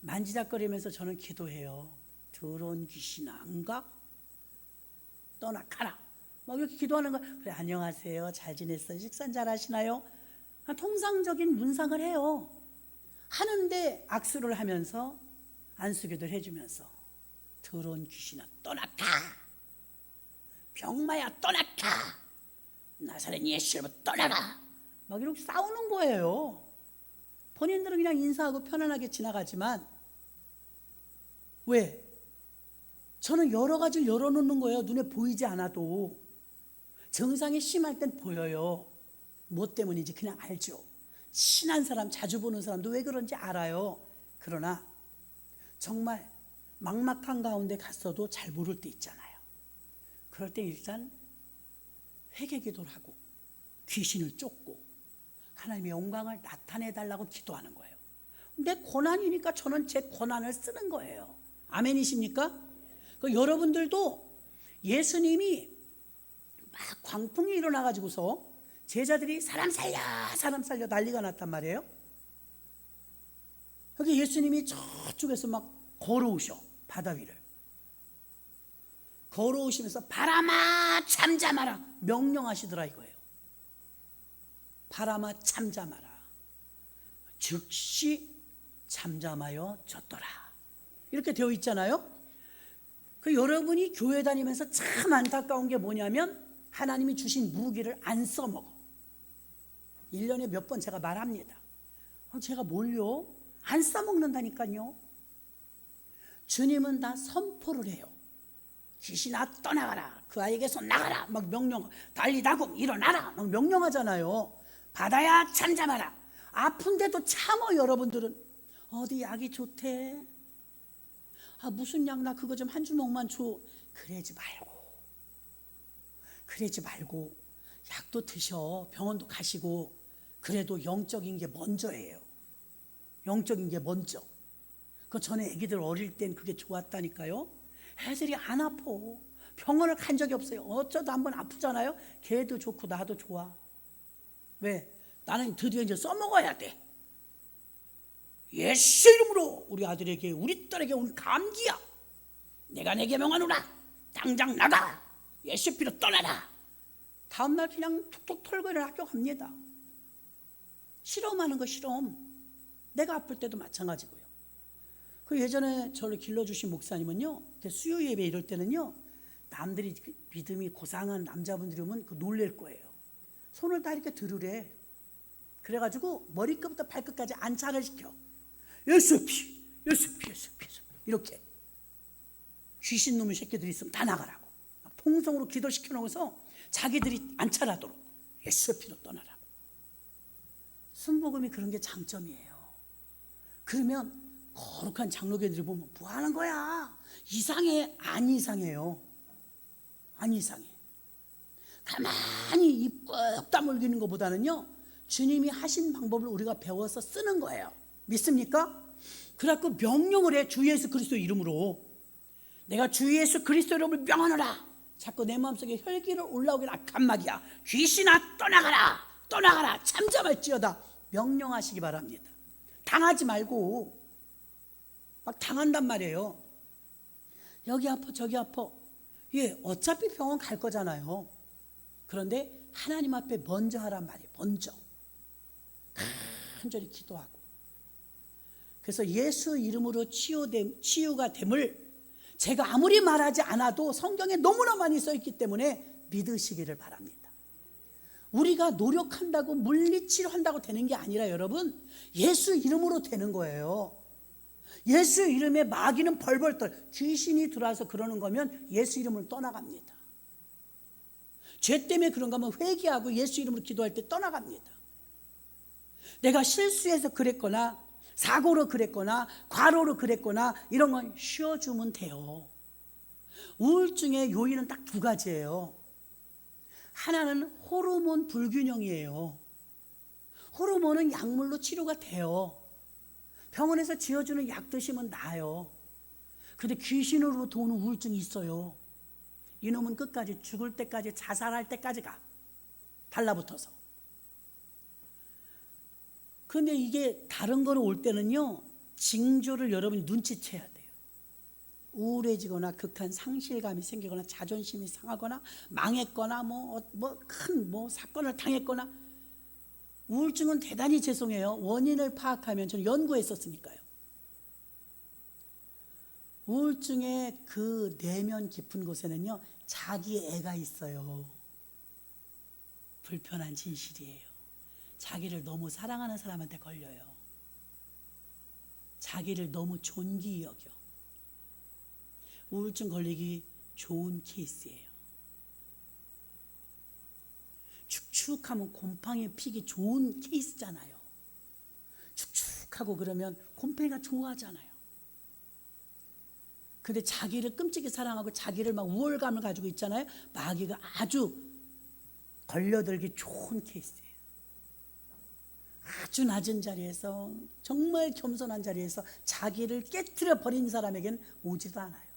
만지작거리면서 저는 기도해요. 더러운 귀신아, 안가? 떠나 가라. 막 이렇게 기도하는 거. 그래, 안녕하세요, 잘 지냈어요, 식사 잘 하시나요? 통상적인 문상을 해요. 하는데 악수를 하면서 안수기도를 해주면서, 더러운 귀신아 떠나가, 병마야 떠나가, 나사렛 예수로 떠나가, 막 이렇게 싸우는 거예요. 본인들은 그냥 인사하고 편안하게 지나가지만, 왜? 저는 여러 가지를 열어놓는 거예요. 눈에 보이지 않아도. 증상이 심할 땐 보여요. 뭐 때문인지 그냥 알죠. 친한 사람, 자주 보는 사람도 왜 그런지 알아요. 그러나 정말 막막한 가운데 갔어도 잘 모를 때 있잖아요. 그럴 때 일단 회개 기도를 하고 귀신을 쫓고 하나님의 영광을 나타내달라고 기도하는 거예요. 내 고난이니까 저는 제 고난을 쓰는 거예요. 아멘이십니까? 여러분들도 예수님이 막 광풍이 일어나가지고서 제자들이 사람 살려 난리가 났단 말이에요. 여기 예수님이 저쪽에서 막 걸어오셔, 바다 위를 걸어오시면서 바람아 잠잠하라 명령하시더라 이거예요. 바람아 잠잠하라. 즉시 잠잠하여 졌더라. 이렇게 되어 있잖아요. 여러분이 교회 다니면서 참 안타까운 게 뭐냐면, 하나님이 주신 무기를 안 써먹어. 1년에 몇 번 제가 말합니다. 제가 뭘요? 안 써먹는다니까요. 주님은 다 선포를 해요. 귀신아 떠나가라, 그 아이에게서 나가라 막 명령, 달리다금 일어나라 막 명령하잖아요. 바다야 잠잠하라. 아픈데도 참어. 여러분들은 어디 약이 좋대? 무슨 약, 나 그거 좀 한 주먹만 줘. 그러지 말고 약도 드셔, 병원도 가시고. 그래도 영적인 게 먼저예요. 영적인 게 먼저. 그 전에 애기들 어릴 땐 그게 좋았다니까요. 애들이 안 아파. 병원을 간 적이 없어요. 어쩌다 한번 아프잖아요. 걔도 좋고 나도 좋아. 왜? 나는 드디어 이제 써먹어야 돼. 예수 이름으로 우리 아들에게 우리 딸에게 온 감기야. 내가 내게 명하노라. 당장 나가. 예수 피로 떠나라. 다음날 그냥 툭툭 털고 일어나 학교 갑니다. 실험하는 거 실험. 내가 아플 때도 마찬가지고요. 그 예전에 저를 길러주신 목사님은요, 수요 예배 이럴 때는요, 남들이 믿음이 고상한 남자분들이 오면 놀랄 거예요. 손을 다 이렇게 들으래. 그래가지고 머리끝부터 발끝까지 안차를 시켜. 예수 피, 예수 피, 예수 피, 이렇게. 귀신 놈의 새끼들이 있으면 다 나가라고. 통성으로 기도시켜 놓고서 자기들이 안차라도록 예수 피로 떠나라고. 순복음이 그런 게 장점이에요. 그러면 거룩한 장로교들이 보면 뭐 하는 거야? 이상해? 안 이상해요. 안 이상해. 가만히 입 꾹 다물기는 것보다는요, 주님이 하신 방법을 우리가 배워서 쓰는 거예요. 믿습니까? 그래갖고 명령을 해. 주 예수 그리스도 이름으로. 내가 주 예수 그리스도 이름을 명하노라. 자꾸 내 마음속에 혈기를 올라오긴 악한 막이야. 귀신아 떠나가라. 떠나가라. 잠잠할지어다. 명령하시기 바랍니다. 당하지 말고. 막 당한단 말이에요. 여기 아파 저기 아파. 예, 어차피 병원 갈 거잖아요. 그런데 하나님 앞에 먼저 하란 말이에요. 먼저 간절히 기도하고. 그래서 예수 이름으로 치유가 됨을 제가 아무리 말하지 않아도 성경에 너무나 많이 써 있기 때문에 믿으시기를 바랍니다. 우리가 노력한다고 물리치료한다고 되는 게 아니라 여러분, 예수 이름으로 되는 거예요. 예수 이름에 마귀는 벌벌 떨. 귀신이 들어와서 그러는 거면 예수 이름을 떠나갑니다. 죄 때문에 그런가 하면 회개하고 예수 이름으로 기도할 때 떠나갑니다. 내가 실수해서 그랬거나 사고로 그랬거나 과로로 그랬거나 이런 건 쉬어주면 돼요. 우울증의 요인은 딱 두 가지예요. 하나는 호르몬 불균형이에요. 호르몬은 약물로 치료가 돼요. 병원에서 지어주는 약 드시면 나아요. 근데 귀신으로부터 오는 우울증이 있어요. 이놈은 끝까지 죽을 때까지, 자살할 때까지 가. 달라붙어서. 근데 이게 다른 거로 올 때는요, 징조를 여러분이 눈치채야 돼요. 우울해지거나 극한 상실감이 생기거나 자존심이 상하거나 망했거나 큰 사건을 당했거나. 우울증은 대단히 죄송해요. 원인을 파악하면, 저는 연구했었으니까요. 우울증의 그 내면 깊은 곳에는요, 자기 애가 있어요. 불편한 진실이에요. 자기를 너무 사랑하는 사람한테 걸려요. 자기를 너무 존귀히 여겨. 우울증 걸리기 좋은 케이스예요. 축축하면 곰팡이 피기 좋은 케이스잖아요. 축축하고 그러면 곰팡이가 좋아하잖아요. 근데 자기를 끔찍이 사랑하고 자기를 막 우월감을 가지고 있잖아요. 마귀가 아주 걸려들기 좋은 케이스예요. 아주 낮은 자리에서, 정말 겸손한 자리에서 자기를 깨트려 버린 사람에게는 오지도 않아요.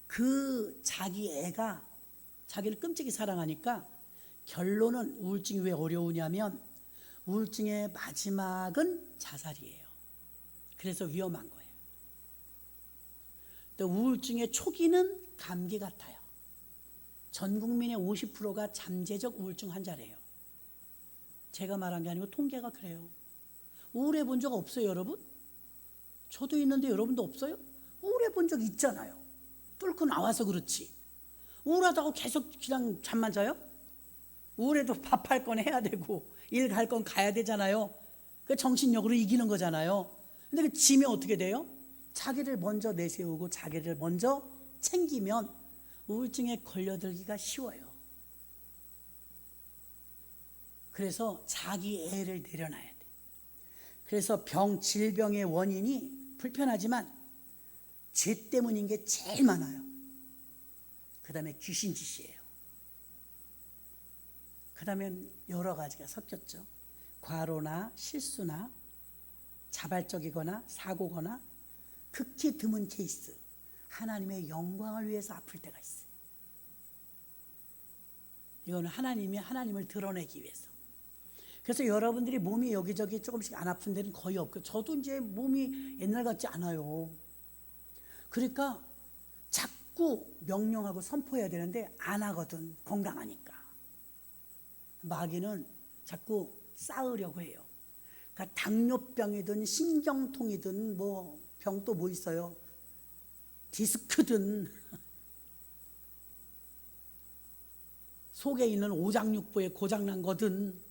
그 자기 애가 자기를 끔찍이 사랑하니까 결론은, 우울증이 왜 어려우냐면 우울증의 마지막은 자살이에요. 그래서 위험한 거예요. 또 우울증의 초기는 감기 같아요. 전 국민의 50%가 잠재적 우울증 환자래요. 제가 말한 게 아니고 통계가 그래요. 우울해 본 적 없어요, 여러분? 저도 있는데 여러분도 없어요? 우울해 본 적 있잖아요. 뚫고 나와서 그렇지. 우울하다고 계속 그냥 잠만 자요? 우울해도 밥할 건 해야 되고 일 갈 건 가야 되잖아요. 그 정신력으로 이기는 거잖아요. 근데 그 지면 어떻게 돼요? 자기를 먼저 내세우고 자기를 먼저 챙기면 우울증에 걸려들기가 쉬워요. 그래서 자기 애를 내려놔야 돼. 그래서 질병의 원인이 불편하지만 죄 때문인 게 제일 많아요. 그 다음에 귀신 짓이에요. 그 다음에 여러 가지가 섞였죠. 과로나 실수나 자발적이거나 사고거나 극히 드문 케이스, 하나님의 영광을 위해서 아플 때가 있어요. 이거는 하나님을 드러내기 위해서. 그래서 여러분들이 몸이 여기저기 조금씩 안 아픈 데는 거의 없고, 저도 이제 몸이 옛날 같지 않아요. 그러니까 자꾸 명령하고 선포해야 되는데 안 하거든, 건강하니까. 마귀는 자꾸 쌓으려고 해요. 그러니까 당뇨병이든 신경통이든 뭐 병 또 뭐 있어요, 디스크든 속에 있는 오장육부에 고장난 거든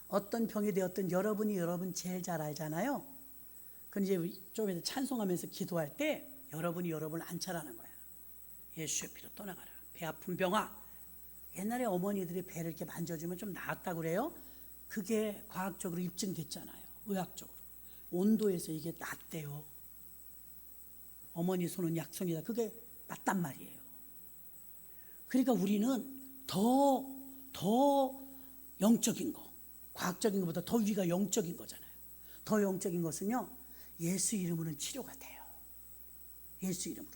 어떤 병이 되었든 여러분 제일 잘 알잖아요. 근데 이제 좀 이따 찬송하면서 기도할 때 여러분이 여러분을 안차라는 거야. 예수의 피로 떠나가라. 배 아픈 병아. 옛날에 어머니들이 배를 이렇게 만져주면 좀 나았다고 그래요. 그게 과학적으로 입증됐잖아요. 의학적으로. 온도에서 이게 낫대요. 어머니 손은 약손이다. 그게 맞단 말이에요. 그러니까 우리는 더 영적인 거, 과학적인 것보다 더 위가 영적인 거잖아요. 더 영적인 것은요, 예수 이름으로는 치료가 돼요. 예수 이름으로.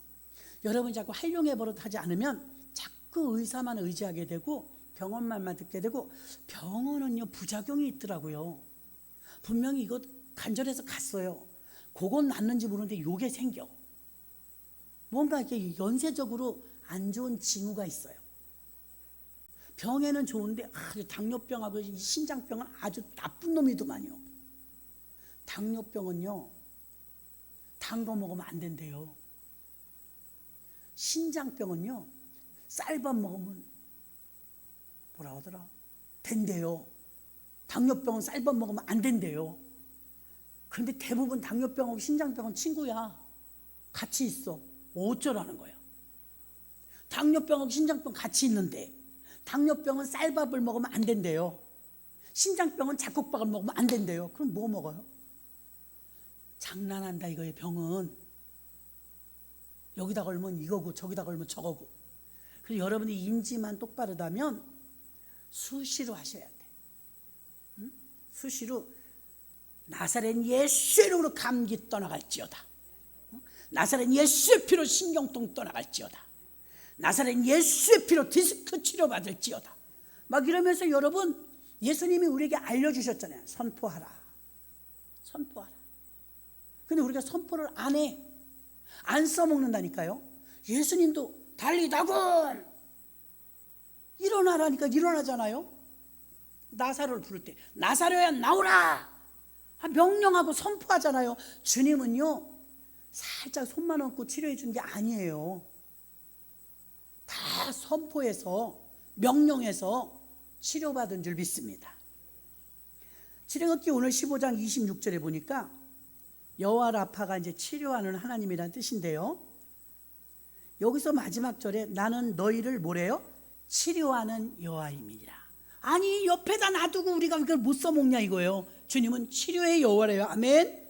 여러분 자꾸 활용해 버릇하지 않으면 자꾸 의사만 의지하게 되고 병원 말만 듣게 되고, 병원은요 부작용이 있더라고요. 분명히 이거 간절해서 갔어요. 그건 낫는지 모르는데 요게 생겨. 뭔가 이렇게 연쇄적으로 안 좋은 징후가 있어요. 병에는 좋은데 당뇨병하고 신장병은 아주 나쁜 놈이더만요. 당뇨병은요 단 거 먹으면 안 된대요. 신장병은요 쌀밥 먹으면 뭐라 하더라? 된대요. 당뇨병은 쌀밥 먹으면 안 된대요. 그런데 대부분 당뇨병하고 신장병은 친구야. 같이 있어. 어쩌라는 거야. 당뇨병하고 신장병 같이 있는데 당뇨병은 쌀밥을 먹으면 안 된대요. 신장병은 잡곡밥을 먹으면 안 된대요. 그럼 뭐 먹어요? 장난한다 이거예요. 병은 여기다 걸면 이거고 저기다 걸면 저거고. 그래서 여러분이 인지만 똑바르다면 수시로 하셔야 돼. 응? 수시로 나사렛 예수의 이름으로 감기 떠나갈지어다. 나사렛 예수의 피로 신경통 떠나갈지어다. 나사렛 예수의 피로 디스크 치료받을지어다. 막 이러면서 여러분 예수님이 우리에게 알려주셨잖아요. 선포하라. 선포하라. 근데 우리가 선포를 안 해. 안 써먹는다니까요. 예수님도 달리다군 일어나라니까 일어나잖아요. 나사로를 부를 때 나사로야 나오라 명령하고 선포하잖아요. 주님은요 살짝 손만 얹고 치료해 준 게 아니에요. 다 선포해서 명령해서 치료받은 줄 믿습니다. 출애굽기 오늘 15장 26절에 보니까 여호와 라파가 이제 치료하는 하나님이라는 뜻인데요. 여기서 마지막 절에 나는 너희를 뭐래요? 치료하는 여호와임이니라. 아니 옆에다 놔두고 우리가 그걸 못 써먹냐 이거예요. 주님은 치료의 여호와래요. 아멘.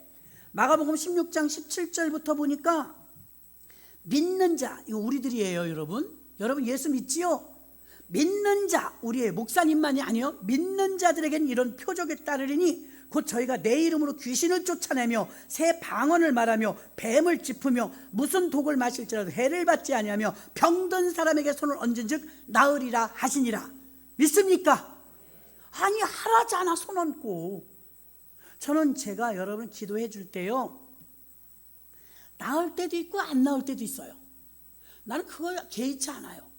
마가복음 16장 17절부터 보니까 믿는 자, 이거 우리들이에요. 여러분 예수 믿지요? 믿는 자, 우리의 목사님만이 아니요 믿는 자들에게는 이런 표적에 따르리니 곧 저희가 내 이름으로 귀신을 쫓아내며 새 방언을 말하며 뱀을 짚으며 무슨 독을 마실지라도 해를 받지 아니하며 병든 사람에게 손을 얹은즉 나으리라 하시니라. 믿습니까? 아니 하라잖아 손 얹고. 저는 제가 여러분 기도해 줄 때요 나을 때도 있고 안 나을 때도 있어요. 나는 그거 개의치 않아요.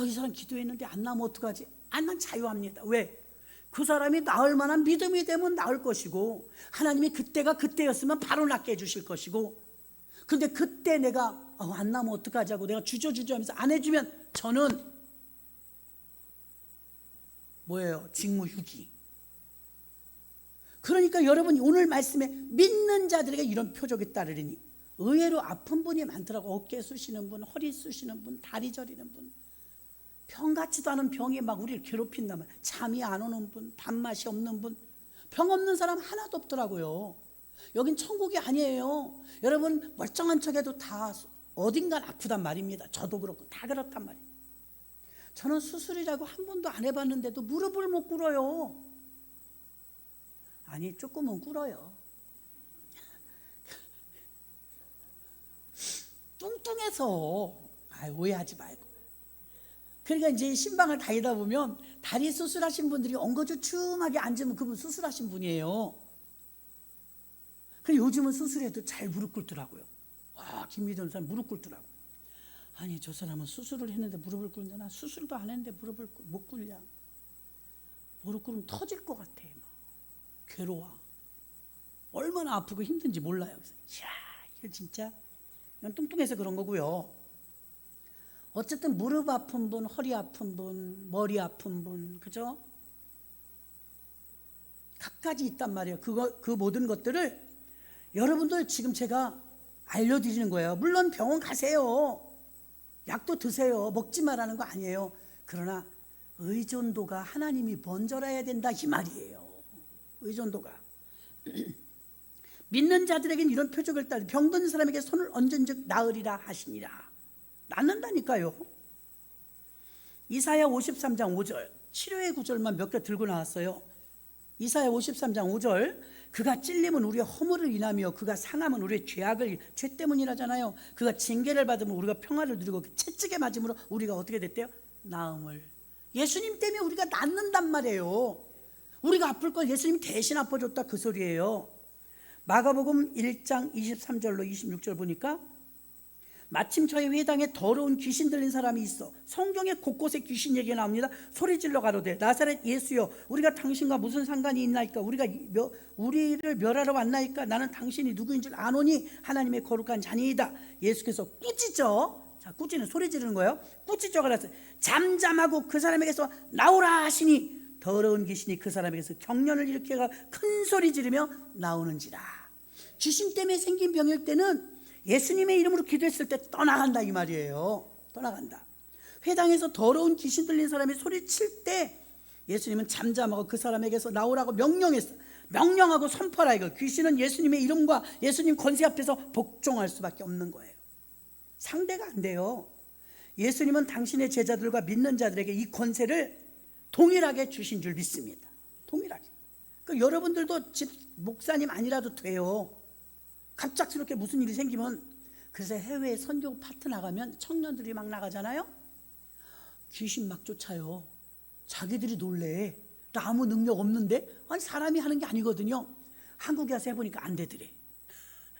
이 사람 기도했는데 안 나면 어떡하지? 난 자유합니다. 왜? 그 사람이 나을 만한 믿음이 되면 나을 것이고 하나님이 그때가 그때였으면 바로 낫게 해주실 것이고, 근데 그때 내가 안 나면 어떡하지 하고 내가 주저주저 하면서 안 해주면 저는 뭐예요? 직무유기. 그러니까 여러분 오늘 말씀에 믿는 자들에게 이런 표적이 따르리니, 의외로 아픈 분이 많더라고. 어깨 쑤시는 분, 허리 쑤시는 분, 다리 저리는 분, 병 같지도 않은 병이 막 우리를 괴롭힌다면 잠이 안 오는 분, 밥맛이 없는 분, 병 없는 사람 하나도 없더라고요. 여긴 천국이 아니에요. 여러분 멀쩡한 척해도 다 어딘간 아프단 말입니다. 저도 그렇고 다 그렇단 말이에요. 저는 수술이라고 한 번도 안 해봤는데도 무릎을 못 꿇어요. 아니 조금은 꿇어요. 뚱뚱해서 오해하지 말고 그러니까 이제 신방을 다니다 보면 다리 수술하신 분들이 엉거주춤하게 앉으면 그분 수술하신 분이에요. 그리고 요즘은 수술해도 잘 무릎 꿇더라고요. 와, 김미전 사람 무릎 꿇더라고. 아니, 저 사람은 수술을 했는데 무릎을 꿇냐? 나 수술도 안 했는데 무릎을 못 꿇냐? 무릎 꿇으면 터질 것 같아. 막. 괴로워. 얼마나 아프고 힘든지 몰라요. 그래서, 이야, 이거 진짜 그냥 뚱뚱해서 그런 거고요. 어쨌든 무릎 아픈 분, 허리 아픈 분, 머리 아픈 분, 그죠? 갖가지 있단 말이에요. 그 모든 것들을 여러분들 지금 제가 알려드리는 거예요. 물론 병원 가세요. 약도 드세요. 먹지 말라는 거 아니에요. 그러나 의존도가 하나님이 먼저라야 된다 이 말이에요. 의존도가. 믿는 자들에게는 이런 표적을 따라 병든 사람에게 손을 얹은즉 나으리라 하시니라. 낫는다니까요. 이사야 53장 5절 치료의 구절만 몇 개 들고 나왔어요. 이사야 53장 5절 그가 찔림은 우리의 허물을 인하며 그가 상함은 우리의 죄 때문이라잖아요. 그가 징계를 받으면 우리가 평화를 누리고 채찍에 맞음으로 우리가 어떻게 됐대요? 나음을. 예수님 때문에 우리가 낫는단 말이에요. 우리가 아플 걸 예수님이 대신 아파줬다 그 소리예요. 마가복음 1장 23절로 26절 보니까 마침 저희 회당에 더러운 귀신 들린 사람이 있어. 성경에 곳곳에 귀신 얘기가 나옵니다. 소리질러 가로되 나사렛 예수여 우리가 당신과 무슨 상관이 있나이까? 우리를 멸하러 왔나이까? 나는 당신이 누구인 줄 아노니 하나님의 거룩한 자니이다. 예수께서 꾸짖어. 자, 꾸짖는 소리 지르는 거예요. 꾸짖어 가라서 잠잠하고 그 사람에게서 나오라 하시니 더러운 귀신이 그 사람에게서 경련을 일으켜가 큰 소리 지르며 나오는지라. 귀신 때문에 생긴 병일 때는 예수님의 이름으로 기도했을 때 떠나간다 이 말이에요. 떠나간다. 회당에서 더러운 귀신 들린 사람이 소리칠 때 예수님은 잠잠하고 그 사람에게서 나오라고 명령했어. 명령하고 선포하라 이거. 귀신은 예수님의 이름과 예수님 권세 앞에서 복종할 수밖에 없는 거예요. 상대가 안 돼요. 예수님은 당신의 제자들과 믿는 자들에게 이 권세를 동일하게 주신 줄 믿습니다. 동일하게. 그러니까 여러분들도 집 목사님 아니라도 돼요. 갑작스럽게 무슨 일이 생기면. 그래서 해외에 선교 파트 나가면 청년들이 막 나가잖아요. 귀신 막 쫓아요. 자기들이 놀래. 나 아무 능력 없는데. 아니 사람이 하는 게 아니거든요. 한국에 와서 해보니까 안 되더래.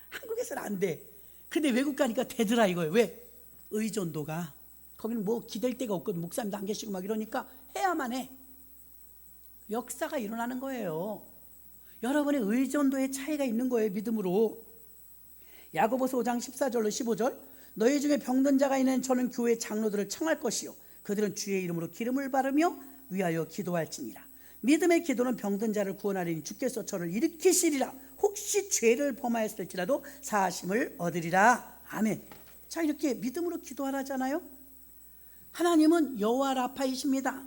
한국에서는 안 돼. 근데 외국 가니까 되더라 이거예요. 왜? 의존도가. 거기는 뭐 기댈 데가 없거든. 목사님도 안 계시고 막 이러니까 해야만 해. 역사가 일어나는 거예요. 여러분의 의존도의 차이가 있는 거예요. 믿음으로. 야고보서 5장 14절로 15절 너희 중에 병든 자가 있는 저는 교회 장로들을 청할 것이요 그들은 주의 이름으로 기름을 바르며 위하여 기도할지니라. 믿음의 기도는 병든 자를 구원하리니 주께서 저를 일으키시리라. 혹시 죄를 범하였을지라도 사하심을 얻으리라. 아멘. 자, 이렇게 믿음으로 기도하라잖아요. 하나님은 여호와 라파이십니다.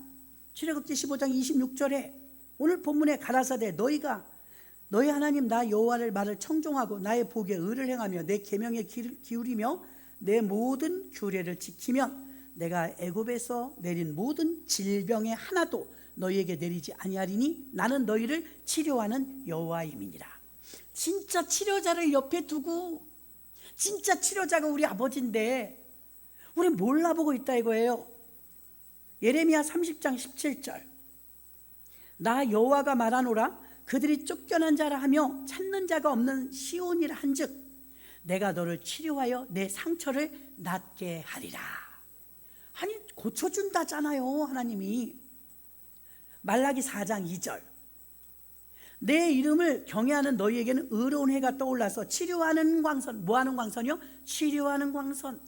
출애굽기 15장 26절에 오늘 본문에 가라사대 너희 하나님 나 여호와를 말을 청종하고 나의 복에 의를 행하며 내 계명에 기울이며 내 모든 규례를 지키면 내가 애굽에서 내린 모든 질병의 하나도 너희에게 내리지 아니하리니 나는 너희를 치료하는 여호와임이니라. 진짜 치료자를 옆에 두고 진짜 치료자가 우리 아버지인데 우리 몰라보고 있다 이거예요. 예레미야 30장 17절 나 여호와가 말하노라 그들이 쫓겨난 자라 하며 찾는 자가 없는 시온이라 한즉 내가 너를 치료하여 내 상처를 낫게 하리라. 아니 고쳐준다잖아요 하나님이. 말라기 4장 2절 내 이름을 경외하는 너희에게는 의로운 해가 떠올라서 치료하는 광선. 뭐하는 광선이요? 치료하는 광선.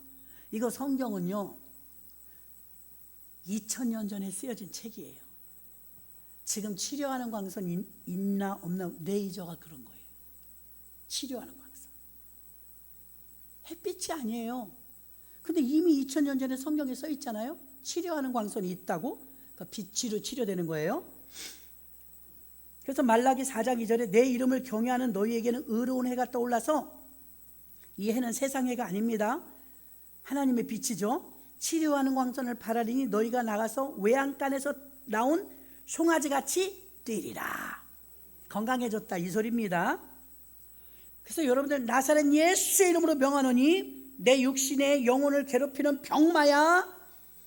이거 성경은요 2000년 전에 쓰여진 책이에요. 지금 치료하는 광선 있나 없나 레이저가 그런 거예요. 치료하는 광선. 햇빛이 아니에요. 근데 이미 2000년 전에 성경에 써 있잖아요. 치료하는 광선이 있다고. 그러니까 빛으로 치료되는 거예요. 그래서 말라기 4장 2절에 내 이름을 경외하는 너희에게는 의로운 해가 떠올라서 이 해는 세상 해가 아닙니다. 하나님의 빛이죠. 치료하는 광선을 바라리니 너희가 나가서 외양간에서 나온 송아지같이 뛰리라. 건강해졌다 이 소리입니다. 그래서 여러분들 나사렛 예수의 이름으로 명하노니 내 육신의 영혼을 괴롭히는 병마야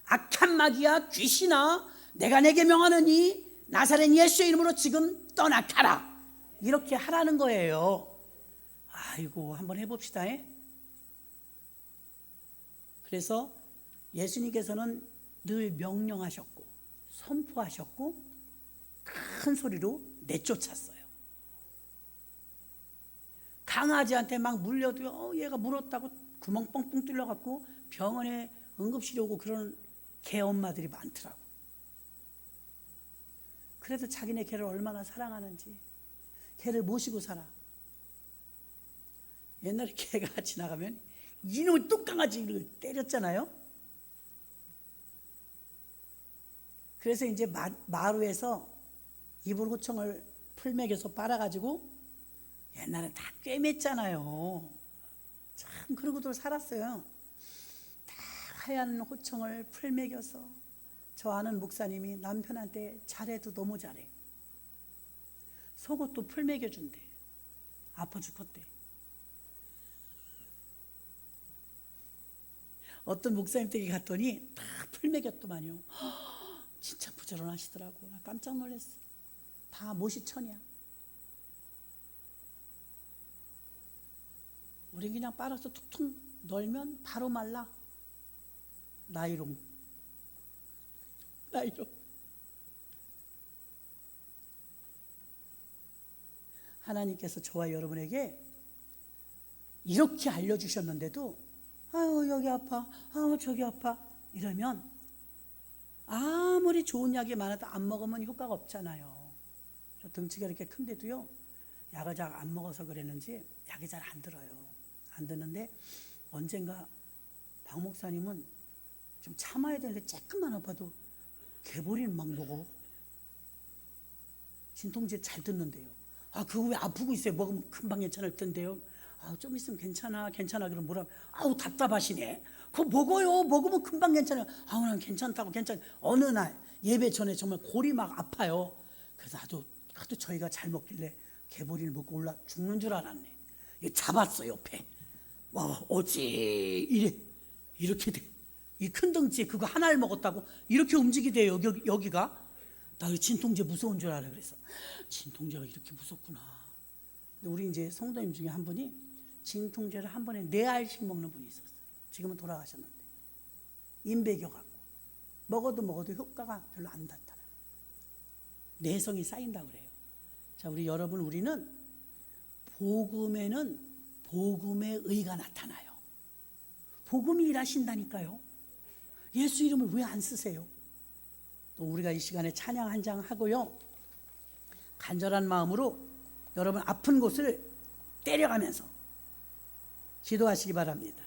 악한 마귀야, 귀신아, 내가 내게 명하느니 나사렛 예수의 이름으로 지금 떠나가라. 이렇게 하라는 거예요. 아이고, 한번 해봅시다. 그래서 예수님께서는 늘 명령하셨고 선포하셨고 큰 소리로 내쫓았어요. 강아지한테 막 물려도 얘가 물었다고 구멍 뻥뻥 뚫려갖고 병원에 응급실에 오고 그런 개 엄마들이 많더라고. 그래도 자기네 개를 얼마나 사랑하는지 개를 모시고 살아. 옛날에 개가 지나가면 이놈의 뚝강아지를 때렸잖아요. 그래서 이제 마루에서 이불 호청을 풀맥에서 빨아가지고 옛날에 다 꿰맸잖아요. 참 그러고도 살았어요. 다 하얀 호청을 풀맥여서 저 아는 목사님이 남편한테 잘해도 너무 잘해. 속옷도 풀맥여준대. 아파 죽겠대. 어떤 목사님 댁에 갔더니 다 풀맥였더만요. 진짜 부지런하시더라고. 나 깜짝 놀랐어. 다 모시천이야. 우린 그냥 빨아서 툭툭 널면 바로 말라. 나이롱. 하나님께서 저와 여러분에게 이렇게 알려주셨는데도 아유 여기 아파, 아유 저기 아파 이러면 아무리 좋은 약이 많아도 안 먹으면 효과가 없잖아요. 저 등치가 이렇게 큰데도요, 약을 잘 안 먹어서 그랬는지 약이 잘 안 들어요. 안 드는데 언젠가 박 목사님은 좀 참아야 되는데 조금만 아파도 개보리는 막 먹어. 진통제 잘 듣는데요. 아 그거 왜 아프고 있어요? 먹으면 금방 괜찮을 텐데요. 아 좀 있으면 괜찮아 그럼 뭐라. 아우 답답하시네. 그거 먹어요. 먹으면 금방 괜찮아요. 아우 난 괜찮다고. 어느 날 예배 전에 정말 골이 막 아파요. 그래서 하도 저희가 잘 먹길래 개보리를 먹고 올라 죽는 줄 알았네. 잡았어 옆에. 와 어찌 이렇게 돼. 이 큰 덩치에 그거 하나를 먹었다고 이렇게 움직이대요. 여기가. 나 진통제 무서운 줄 알아. 그래서 진통제가 이렇게 무섭구나. 근데 우리 이제 성도님 중에 한 분이 진통제를 한 번에 4알씩 먹는 분이 있었어요. 지금은 돌아가셨는데 인백여갖고 먹어도 효과가 별로 안 나타나. 내성이 쌓인다고 그래요. 자, 우리 여러분, 우리는 복음에는 복음의 의가 나타나요. 복음이 일하신다니까요. 예수 이름을 왜 안 쓰세요? 또 우리가 이 시간에 찬양 한 장 하고요, 간절한 마음으로 여러분 아픈 곳을 때려가면서 기도하시기 바랍니다.